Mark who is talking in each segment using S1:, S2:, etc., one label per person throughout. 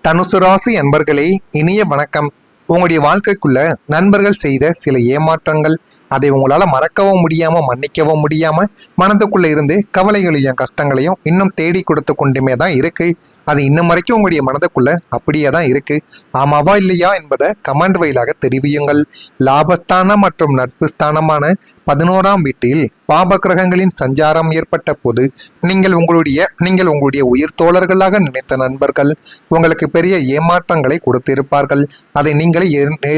S1: தனுசு ராசி அன்பர்களே, இனிய வணக்கம். உங்களுடைய வாழ்க்கைக்குள்ள நண்பர்கள் செய்த சில ஏமாற்றங்கள், அதை உங்களால மறக்கவும் முடியாம மன்னிக்கவும் முடியாம மனதுக்குள்ள இருந்து கவலைகளையும் கஷ்டங்களையும் இன்னும் தேடி கொடுத்து கொண்டுமே தான் இருக்கு. அது இன்னும் வரைக்கும் உங்களுடைய மனதுக்குள்ள அப்படியே தான் இருக்கு. ஆமாவா இல்லையா என்பதை கமெண்ட் வாயிலாக தெரிவியுங்கள். லாபஸ்தானம் மற்றும் நட்பு ஸ்தானமான 11ஆம் வீட்டில் பாப கிரகங்களின் சஞ்சாரம் ஏற்பட்ட போது நீங்கள் உங்களுடைய உயிர் தோழர்களாக நினைத்த நண்பர்கள் உங்களுக்கு பெரிய ஏமாற்றங்களை கொடுத்திருப்பார்கள். அதை நீங்களே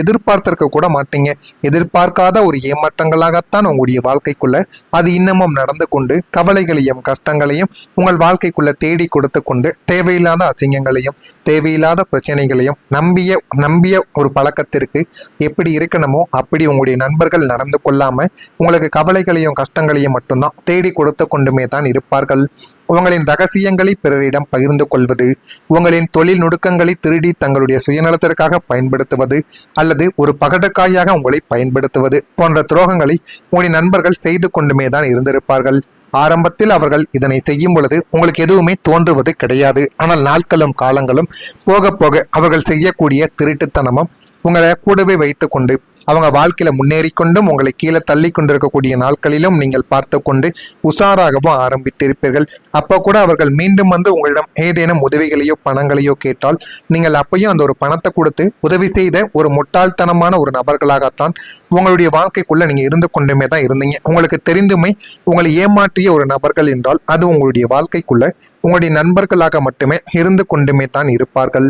S1: எதிர்பார்த்திருக்க கூட மாட்டீங்க. எதிர்பார்க்காத ஒரு ஏமாற்றங்களாகத்தான் உங்களுடைய வாழ்க்கைக்குள்ள அது இன்னமும் நடந்து கொண்டு கவலைகளையும் கஷ்டங்களையும் உங்கள் வாழ்க்கைக்குள்ள தேடி கொடுத்து கொண்டு தேவையில்லாத அசிங்கங்களையும் தேவையில்லாத பிரச்சனைகளையும் நம்பிய ஒரு பழக்கத்திற்கு எப்படி இருக்கணுமோ அப்படி உங்களுடைய நண்பர்கள் நடந்து கொள்ளாம உங்களுக்கு கவலைகளையும் கஷ்டங்களையும் மட்டும்தான் தேடி கொடுத்து கொண்டுமே தான் இருப்பார்கள். உங்களின் ரகசியங்களை பிறரிடம் பகிர்ந்து கொள்வது, உங்களின் தொழில் நுணுக்கங்களை திருடி தங்களுடைய சுயநலத்திற்காக பயன்படுத்துவது அல்லது ஒரு பகடக்காயாக உங்களை பயன்படுத்துவது போன்ற துரோகங்களை உங்களுடைய நண்பர்கள் செய்து கொண்டுமே தான் இருந்திருப்பார்கள். ஆரம்பத்தில் அவர்கள் இதனை செய்யும் பொழுது உங்களுக்கு எதுவுமே தோன்றுவது கிடையாது. ஆனால் நாட்களும் காலங்களும் போக போக அவர்கள் செய்யக்கூடிய திருட்டுத்தனமும் உங்களை கூடவே வைத்து கொண்டு அவங்க வாழ்க்கையில முன்னேறி கொண்டும் உங்களை கீழே தள்ளி கொண்டிருக்கக்கூடிய நாட்களிலும் நீங்கள் பார்த்து கொண்டு உஷாராகவும் ஆரம்பித்திருப்பீர்கள். அப்போ கூட அவர்கள் மீண்டும் வந்து உங்களிடம் ஏதேனும் உதவிகளையோ பணங்களையோ கேட்டால் நீங்கள் அப்பையும் அந்த ஒரு பணத்தை கொடுத்து உதவி செய்த ஒரு முட்டாள்தனமான ஒரு நபர்களாகத்தான் உங்களுடைய வாழ்க்கைக்குள்ள நீங்க இருந்து கொண்டுமே தான் இருந்தீங்க. உங்களுக்கு தெரிந்துமே உங்களை ஏமாற்றிய ஒரு நபர்கள் என்றால் அது உங்களுடைய வாழ்க்கைக்குள்ள உங்களுடைய நண்பர்களாக மட்டுமே இருந்து கொண்டுமே தான் இருப்பார்கள்.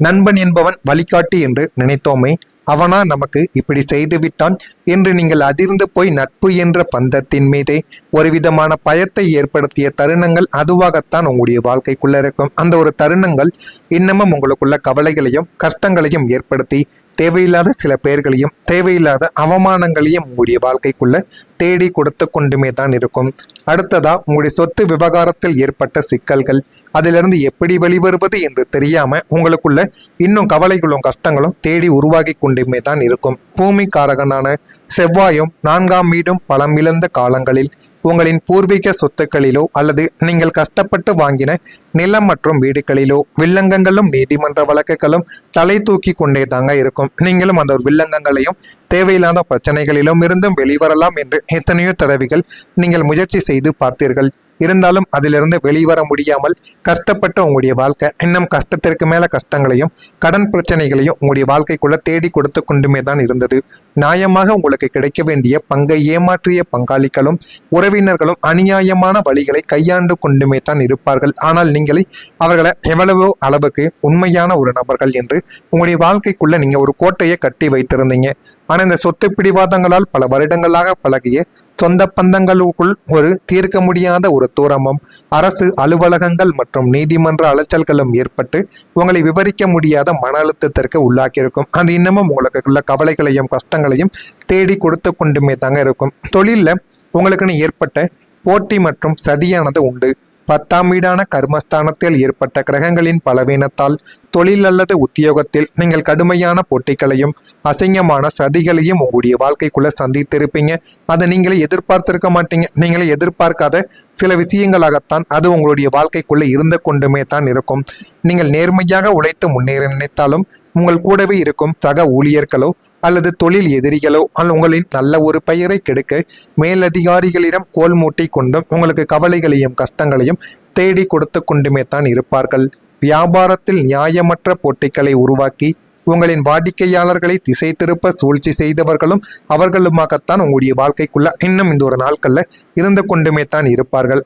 S1: நண்பன் என்பவன் வழிகாட்டி என்று நினைத்தோமே, அவனா நமக்கு இப்படி செய்துவிட்டான் என்று நீங்கள் அதிர்ந்து போய் நட்பு என்ற பந்தத்தின் மீதே ஒரு விதமான பயத்தை ஏற்படுத்திய தருணங்கள் அதுவாகத்தான் உங்களுடைய வாழ்க்கைக்குள்ள இருக்கும். அந்த ஒரு தருணங்கள் இன்னமும் உங்களுக்குள்ள கவலைகளையும் கஷ்டங்களையும் ஏற்படுத்தி தேவையில்லாத சில பெயர்களையும் தேவையில்லாத அவமானங்களையும் உங்களுடைய வாழ்க்கைக்குள்ள தேடி கொடுத்து கொண்டுமே தான் இருக்கும். அடுத்ததா உங்களுடைய சொத்து விவகாரத்தில் ஏற்பட்ட சிக்கல்கள், அதிலிருந்து எப்படி வெளிவருவது என்று தெரியாம உங்களுக்குள்ள இன்னும் கவலைகளும் கஷ்டங்களும் தேடி உருவாகி கொண்டுமே தான் இருக்கும். பூமிக்காரகனான செவ்வாயும் 4ஆம் வீடும் பலம் இழந்த காலங்களில் உங்களின் பூர்வீக சொத்துக்களிலோ அல்லது நீங்கள் கஷ்டப்பட்டு வாங்கின நிலம் மற்றும் வீடுகளிலோ வில்லங்கங்களும் நீதிமன்ற வழக்குகளும் தலை தூக்கி கொண்டே தாங்க இருக்கும். நீங்களும் அந்த ஒரு வில்லங்கங்களையும் தேவையில்லாத பிரச்சனைகளிலும் இருந்தும் வெளிவரலாம் என்று எத்தனையோ தடவைகள் நீங்கள் முயற்சி செய்து பார்த்தீர்கள். இருந்தாலும் அதிலிருந்து வெளிவர முடியாமல் கஷ்டப்பட்ட உங்களுடைய வாழ்க்கை இன்னும் கஷ்டத்திற்கு மேல கஷ்டங்களையும் கடன் பிரச்சனைகளையும் உங்களுடைய வாழ்க்கைக்குள்ள தேடி கொடுத்து கொண்டுமே தான் இருந்தது. நியாயமாக உங்களுக்கு கிடைக்க வேண்டிய பங்கை ஏமாற்றிய பங்காளிகளும் உறவினர்களும் அநியாயமான வழிகளை கையாண்டு கொண்டுமே தான் இருப்பார்கள். ஆனால் நீங்களே அவர்களை எவ்வளவோ அளவுக்கு உண்மையான ஒரு நபர்கள் என்று உங்களுடைய வாழ்க்கைக்குள்ள நீங்க ஒரு கோட்டையை கட்டி வைத்திருந்தீங்க. ஆனா இந்த சொத்து பிடிவாதங்களால் பல வருடங்களாக பழகிய சொந்த பந்தங்களுக்குள் ஒரு தீர்க்க முடியாத ஒரு தூரமும் அரசு அலுவலகங்கள் மற்றும் நீதிமன்ற அலைச்சல்களும் ஏற்பட்டு உங்களை விவரிக்க முடியாத மன அழுத்தத்திற்கு உள்ளாக்கியிருக்கும். அது இன்னமும் உங்களுக்குள்ள கவலைகளையும் கஷ்டங்களையும் தேடி கொடுத்து கொண்டுமே தாங்க இருக்கும். தொழில்ல உங்களுக்குன்னு ஏற்பட்ட போட்டி மற்றும் சதியானது உண்டு. 10ஆம் வீடான கர்மஸ்தானத்தில் ஏற்பட்ட கிரகங்களின் பலவீனத்தால் தொழில் அல்லது உத்தியோகத்தில் நீங்கள் கடுமையான போட்டிகளையும் அசிங்கமான சதிகளையும் உங்களுடைய வாழ்க்கைக்குள்ள சந்தித்திருப்பீங்க. அதை நீங்களே எதிர்பார்த்திருக்க மாட்டீங்க. நீங்களே எதிர்பார்க்காத சில விஷயங்களாகத்தான் அது உங்களுடைய வாழ்க்கைக்குள்ள இருந்து கொண்டுமே தான் இருக்கும். நீங்கள் நேர்மையாக உழைத்து முன்னேற நினைத்தாலும் உங்கள் கூடவே இருக்கும் சக ஊழியர்களோ அல்லது தொழில் எதிரிகளோ உங்களின் நல்ல ஒரு பெயரை கெடுக்க மேலதிகாரிகளிடம் கோல் மூட்டி கொண்டும் உங்களுக்கு கவலைகளையும் கஷ்டங்களையும் தேடி கொடுத்து கொண்டுமே தான் இருப்பார்கள். வியாபாரத்தில் நியாயமற்ற போட்டிகளை உருவாக்கி உங்களின் வாடிக்கையாளர்களை திசை திருப்ப சூழ்ச்சி செய்தவர்களும் அவர்களுமாகத்தான் உங்களுடைய வாழ்க்கைக்குள்ள இன்னும் இந்த ஒரு நாட்கள்ல இருந்து கொண்டுமே தான் இருப்பார்கள்.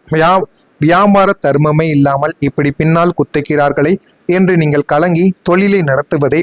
S1: வியாபார தர்மமே இல்லாமல் இப்படி பின்னால் குத்துக்கிறார்களே என்று நீங்கள் கலங்கி தொழிலை நடத்துவதே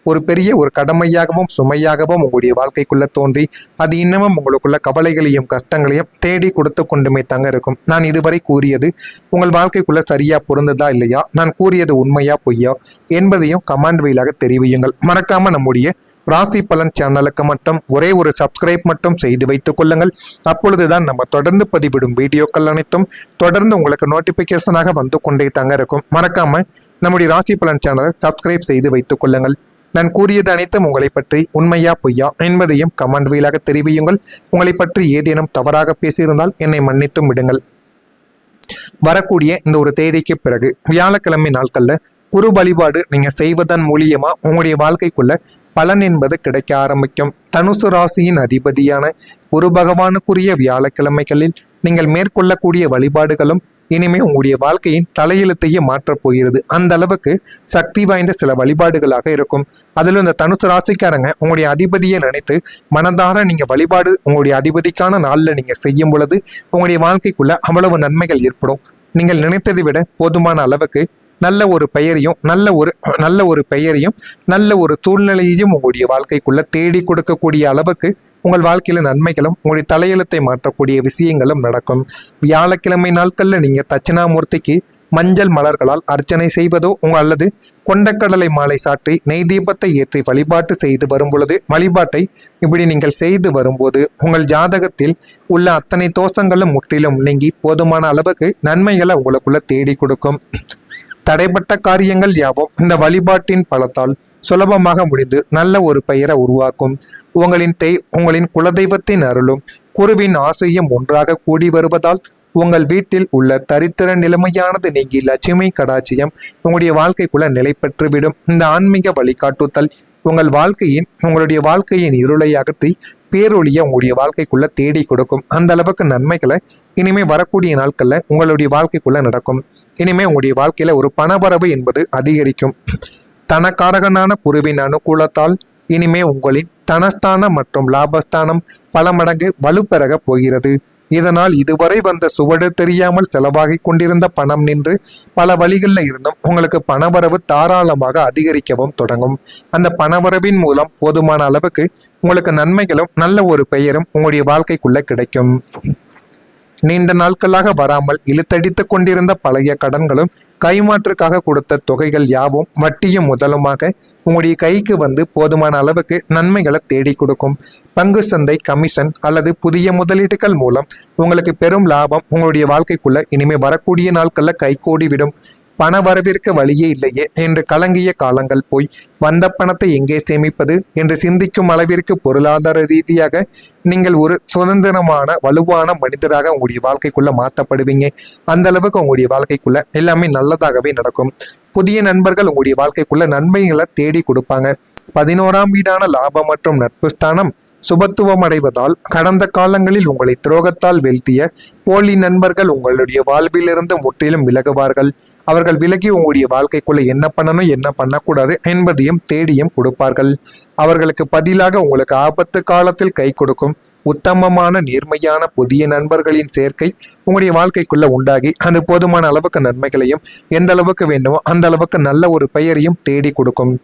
S1: ஒரு பெரிய கடமையாகவும் சுமையாகவும் உங்களுடைய வாழ்க்கைக்குள்ள தோன்றி அது இன்னமும் உங்களுக்குள்ள கவலைகளையும் கஷ்டங்களையும் தேடி கொடுத்து கொண்டுமே தாங்க இருக்கும். நான் இதுவரை கூறியது உங்கள் வாழ்க்கைக்குள்ள சரியா பொருந்ததா இல்லையா, நான் கூறியது உண்மையா பொய்யா என்பதையும் கமெண்ட் வாயிலாக தெரிவியுங்கள். மறக்காம நம்முடைய ராசி பலன் சேனலுக்கு மட்டும் ஒரே ஒரு சப்ஸ்கிரைப் மட்டும் செய்து வைத்துக் கொள்ளுங்கள். அப்பொழுதுதான் நம்ம தொடர்ந்து பதிவிடும் வீடியோக்கள் அனைத்தும் தொடர்ந்து உங்களுக்கு நோட்டிபிகேஷனாக வந்து கொண்டே தாங்க இருக்கும். மறக்காம நம்முடைய ராசி பலன் சேனலை சப்ஸ்கிரைப் செய்து வைத்துக் கொள்ளுங்கள். நான் கூறியது அனைத்தும் உங்களை பற்றி உண்மையா பொய்யா என்பதையும் கமெண்ட் வாயிலாக தெரிவியுங்கள். உங்களை பற்றி ஏதேனும் தவறாக பேசியிருந்தால் என்னை மன்னித்தும் விடுங்கள். வரக்கூடிய இந்த ஒரு தேதிக்கு பிறகு வியாழக்கிழமை நாட்கள்ல குரு வழிபாடு நீங்க செய்வதன் மூலியமா உங்களுடைய வாழ்க்கைக்குள்ள பலன் என்பது கிடைக்க ஆரம்பிக்கும். தனுசு ராசியின் அதிபதியான குரு பகவானுக்குரிய வியாழக்கிழமைகளில் நீங்கள் மேற்கொள்ளக்கூடிய வழிபாடுகளும் இனிமே உங்களுடைய வாழ்க்கையின் தலையெழுத்தையே மாற்றப் போகிறது. அந்த அளவுக்கு சக்தி வாய்ந்த சில வழிபாடுகளாக இருக்கும். அதில் இந்த தனுசு ராசிக்காரங்க உங்களுடைய அதிபதியை நினைத்து மனதார நீங்க வழிபாடு உங்களுடைய அதிபதிக்கான நாளில் நீங்க செய்யும் பொழுது உங்களுடைய வாழ்க்கைக்குள்ள அவ்வளவு நன்மைகள் ஏற்படும். நீங்கள் நினைத்ததை விட போதுமான அளவுக்கு நல்ல ஒரு பெயரையும் நல்ல ஒரு சூழ்நிலையையும் உங்களுடைய வாழ்க்கைக்குள்ள தேடி கொடுக்கக்கூடிய அளவுக்கு உங்கள் வாழ்க்கையில நன்மைகளும் உங்களுடைய தலையெழுத்தை மாற்றக்கூடிய விஷயங்களும் நடக்கும். வியாழக்கிழமை நாட்கள்ல நீங்க தட்சிணாமூர்த்திக்கு மஞ்சள் மலர்களால் அர்ச்சனை செய்வதோ அல்லது கொண்டக்கடலை மாலை சாற்றி நெய் தீபத்தை ஏற்றி வழிபாட்டு செய்து வரும் பொழுது வழிபாட்டை இப்படி நீங்கள் செய்து வரும்போது உங்கள் ஜாதகத்தில் உள்ள அத்தனை தோஷங்களும் முற்றிலும் நீங்கி போதுமான அளவுக்கு நன்மைகளை உங்களுக்குள்ள தேடி கொடுக்கும். தடைப்பட்ட காரியங்கள் யாவும் இந்த வழிபாட்டின் பலத்தால் சுலபமாக முடிந்து நல்ல ஒரு பெயரை உருவாக்கும். உங்களின் குலதெய்வத்தின் அருளும் குருவின் ஆசையும் ஒன்றாக கூடி வருவதால் உங்கள் வீட்டில் உள்ள தரித்திர நிலைமையானது நீங்கி லட்சுமி கடாட்சியம் உங்களுடைய வாழ்க்கைக்குள்ள நிலை பெற்றுவிடும். இந்த ஆன்மீக வழிகாட்டுதல் உங்களுடைய வாழ்க்கையின் இருளை அகற்றி பேரொழிய உங்களுடைய வாழ்க்கைக்குள்ள தேடி கொடுக்கும். அந்த அளவுக்கு நன்மைகளை இனிமே வரக்கூடிய நாட்கள்ல உங்களுடைய வாழ்க்கைக்குள்ள நடக்கும். இனிமே உங்களுடைய வாழ்க்கையில ஒரு பணவரவு என்பது அதிகரிக்கும். தனக்காரகனான குருவின் அனுகூலத்தால் இனிமே உங்களின் தனஸ்தானம் மற்றும் லாபஸ்தானம் பல மடங்கு வலுப்பெறக போகிறது. இதனால் இதுவரை வந்த சுவடு தெரியாமல் செலவாகி கொண்டிருந்த பணம் நின்று பல வழிகளில் இருந்தும் உங்களுக்கு பணவரவு தாராளமாக அதிகரிக்கவும் தொடங்கும். அந்த பணவரவின் மூலம் போதுமான அளவுக்கு உங்களுக்கு நன்மைகளும் நல்ல ஒரு பெயரும் உங்களுடைய வாழ்க்கைக்குள்ள கிடைக்கும். நீண்ட நாட்களாக வராமல் இழுத்தடித்து கொண்டிருந்த பழைய கடன்களும் கைமாற்றுக்காக கொடுத்த தொகைகள் யாவும் வட்டியும் முதலுமாக உங்களுடைய கைக்கு வந்து போதுமான அளவுக்கு நன்மைகளை தேடி கொடுக்கும். பங்கு சந்தை, கமிஷன் அல்லது புதிய முதலீடுகள் மூலம் உங்களுக்கு பெரும் லாபம் உங்களுடைய வாழ்க்கைக்குள்ள இனிமே வரக்கூடிய நாட்கள்ல கைகூடிவிடும். பண வரவிற்கு வழியே இல்லையே என்று கலங்கிய காலங்கள் போய் வந்த பணத்தை எங்கே சேமிப்பது என்று சிந்திக்கும் அளவிற்கு பொருளாதார ரீதியாக நீங்கள் ஒரு சுதந்திரமான வலுவான மனிதராக உங்களுடைய வாழ்க்கைக்குள்ள மாற்றப்படுவீங்க. அந்த அளவுக்கு உங்களுடைய வாழ்க்கைக்குள்ள எல்லாமே நல்லதாகவே நடக்கும். புதிய நண்பர்கள் உங்களுடைய வாழ்க்கைக்குள்ள நன்மைகளை தேடி கொடுப்பாங்க. 11ஆம் வீடான லாபம் மற்றும் நட்பு ஸ்தானம் சுபத்துவம் அடைவதால் கடந்த காலங்களில் உங்களை துரோகத்தால் வீழ்த்திய போலி நண்பர்கள் உங்களுடைய வாழ்விலிருந்து முற்றிலும் விலகுவார்கள். அவர்கள் விலகி உங்களுடைய வாழ்க்கைக்குள்ள என்ன பண்ணணும் என்ன பண்ணக்கூடாது என்பதையும் தேடியும் கொடுப்பார்கள். அவர்களுக்கு பதிலாக உங்களுக்கு ஆபத்து காலத்தில் கை கொடுக்கும் உத்தமமான நேர்மையான புதிய நண்பர்களின் சேர்க்கை உங்களுடைய வாழ்க்கைக்குள்ள உண்டாகி அது போதுமான அளவுக்கு நன்மைகளையும் எந்த அளவுக்கு வேண்டுமோ அந்த அளவுக்கு நல்ல ஒரு பெயரையும் தேடி கொடுக்கும்.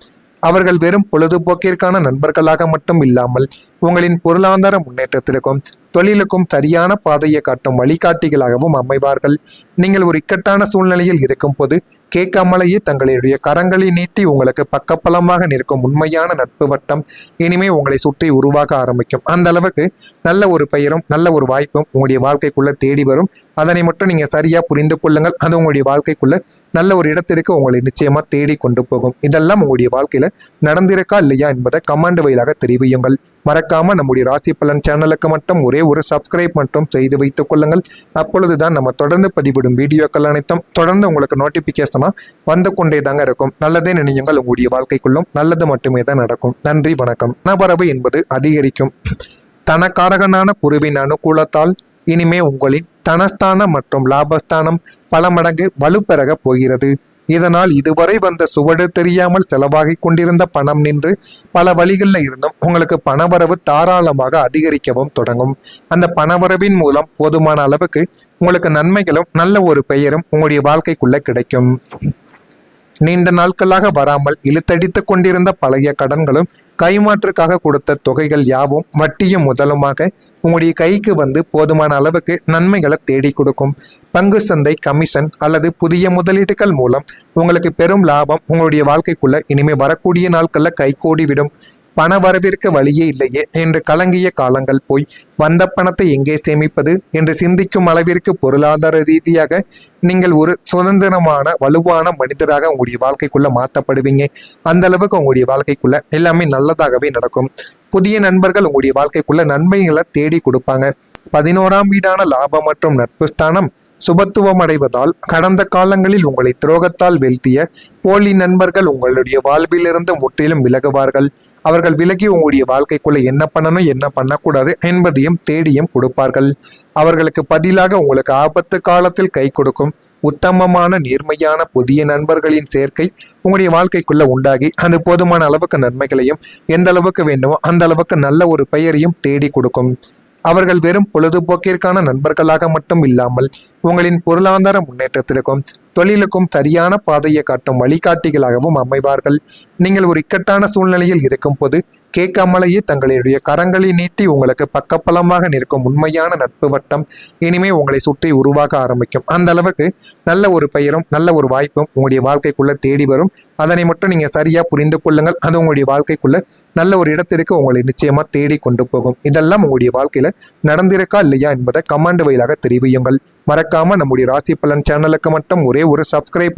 S1: அவர்கள் வெறும் பொழுதுபோக்கிற்கான நண்பர்களாக மட்டும் இல்லாமல் உங்களின் பொருளாதார முன்னேற்றத்திற்கும் தொழிலுக்கும் சரியான பாதையை காட்டும் வழிகாட்டிகளாகவும் அமைவார்கள். நீங்கள் ஒரு இக்கட்டான சூழ்நிலையில் இருக்கும் போது கேட்காமலேயே தங்களுடைய கரங்களை நீட்டி உங்களுக்கு பக்கபலமாக நிற்கும் உண்மையான நட்பு வட்டம் இனிமே உங்களை சுற்றி உருவாக ஆரம்பிக்கும். அந்த அளவுக்கு நல்ல ஒரு பெயரும் நல்ல ஒரு வாய்ப்பும் உங்களுடைய வாழ்க்கைக்குள்ள தேடி வரும். அதனை மட்டும் நீங்க சரியா புரிந்து கொள்ளுங்கள். அது உங்களுடைய வாழ்க்கைக்குள்ள நல்ல ஒரு இடத்திற்கு உங்களை நிச்சயமா தேடி கொண்டு போகும். இதெல்லாம் உங்களுடைய வாழ்க்கையில நடந்திருக்கா இல்லையா என்பதை கமெண்ட் வழியாக தெரிவியுங்கள். மறக்காம நம்முடைய ராசி பலன் சேனலுக்கு மட்டும் ஒரே ஒரு சப்ஸ்கிரைப் மட்டும் செய்து வைத்துக் கொள்ளுங்கள். அப்பொழுதுதான் நம்ம தொடர்ந்து பதிவிடும் வீடியோக்கள் அனைத்தும் தொடர்ந்து உங்களுக்கு நோட்டிபிகேஷனா வந்து கொண்டே தாங்க இருக்கும். நல்லதே நினையுங்கள். உங்களுடைய வாழ்க்கைக்குள்ளும் நல்லது மட்டுமே தான் நடக்கும். நன்றி, வணக்கம். பணவரவு என்பது அதிகரிக்கும். தனக்காரகனான குருவின் அனுகூலத்தால் இனிமே உங்களின் தனஸ்தானம் மற்றும் லாபஸ்தானம் பல மடங்கு வலுப்பெறக போகிறது. இதனால் இதுவரை வந்த சுவடு தெரியாமல் செலவாகி கொண்டிருந்த பணம் நின்று பல வழிகளில் இருந்தும் உங்களுக்கு பணவரவு தாராளமாக அதிகரிக்கவும் தொடங்கும். அந்த பணவரவின் மூலம் போதுமான அளவுக்கு உங்களுக்கு நன்மைகளும் நல்ல ஒரு பெயரும் உங்களுடைய வாழ்க்கைக்குள்ள கிடைக்கும். நீண்ட நாட்களாக வராமல் இழுத்தடித்து கொண்டிருந்த பழைய கடன்களும் கைமாற்றுக்காக கொடுத்த தொகைகள் யாவும் வட்டியும் முதலுமாக உங்களுடைய கைக்கு வந்து போதுமான அளவுக்கு நன்மைகளை தேடி கொடுக்கும். பங்கு சந்தை, கமிஷன் அல்லது புதிய முதலீடுகள் மூலம் உங்களுக்கு பெரும் லாபம் உங்களுடைய வாழ்க்கைக்குள்ள இனிமே வரக்கூடிய நாட்கள்ல கைகூடிவிடும். பண வரவிற்கு வழியே இல்லையே என்று கலங்கிய காலங்கள் போய் வந்த பணத்தை எங்கே சேமிப்பது என்று சிந்திக்கும் அளவிற்கு பொருளாதார ரீதியாக நீங்கள் ஒரு சுதந்திரமான வலுவான மனிதராக உங்களுடைய வாழ்க்கைக்குள்ள மாற்றப்படுவீங்க. அந்த அளவுக்கு உங்களுடைய வாழ்க்கைக்குள்ள எல்லாமே நல்லதாகவே நடக்கும். புதிய நண்பர்கள் உங்களுடைய வாழ்க்கைக்குள்ள நன்மைகளை தேடி கொடுப்பாங்க. 11ஆம் வீடான லாபம் மற்றும் நட்பு ஸ்தானம் சுபத்துவம் அடைவதால் கடந்த காலங்களில் உங்களை துரோகத்தால் வீழ்த்திய போலி நண்பர்கள் உங்களுடைய வாழ்விலிருந்து முற்றிலும் விலகுவார்கள். அவர்கள் விலகி உங்களுடைய வாழ்க்கைக்குள்ள என்ன பண்ணணும் என்ன பண்ணக்கூடாது என்பதையும் தேடியும் கொடுப்பார்கள். அவர்களுக்கு பதிலாக உங்களுக்கு ஆபத்து காலத்தில் கை கொடுக்கும் உத்தமமான நேர்மையான புதிய நண்பர்களின் சேர்க்கை உங்களுடைய வாழ்க்கைக்குள்ள உண்டாகி அது போதுமான அளவுக்கு நன்மைகளையும் எந்த அளவுக்கு வேண்டுமோ அந்த அளவுக்கு நல்ல ஒரு பெயரையும் தேடி கொடுக்கும். அவர்கள் வெறும் பொழுதுபோக்கிற்கான நண்பர்களாக மட்டும் இல்லாமல் உங்களின் பொருளாதார முன்னேற்றத்திற்கும் தொழிலுக்கும் சரியான பாதையை காட்டும் வழிகாட்டிகளாகவும் அமைவார்கள். நீங்கள் ஒரு இக்கட்டான சூழ்நிலையில் இருக்கும் போது கேட்காமலேயே தங்களுடைய கரங்களை நீட்டி உங்களுக்கு பக்கபலமாக நிற்கும் உண்மையான நட்பு வட்டம் இனிமே உங்களை சுற்றி உருவாக ஆரம்பிக்கும். அந்த அளவுக்கு நல்ல ஒரு பெயரும் நல்ல ஒரு வாய்ப்பும் உங்களுடைய வாழ்க்கைக்குள்ள தேடி வரும். அதனை மட்டும் நீங்க சரியா புரிந்து கொள்ளுங்கள். அது உங்களுடைய வாழ்க்கைக்குள்ள நல்ல ஒரு இடத்திற்கு உங்களை நிச்சயமா தேடி கொண்டு போகும். இதெல்லாம் உங்களுடைய வாழ்க்கையில நடந்திருக்கா இல்லையா என்பதை கமெண்ட் வழியாக தெரிவியுங்கள். மறக்காம நம்முடைய ராசி பலன் சேனலுக்கு மட்டும் ஒரே ஒரு சப்ஸ்கிரைப்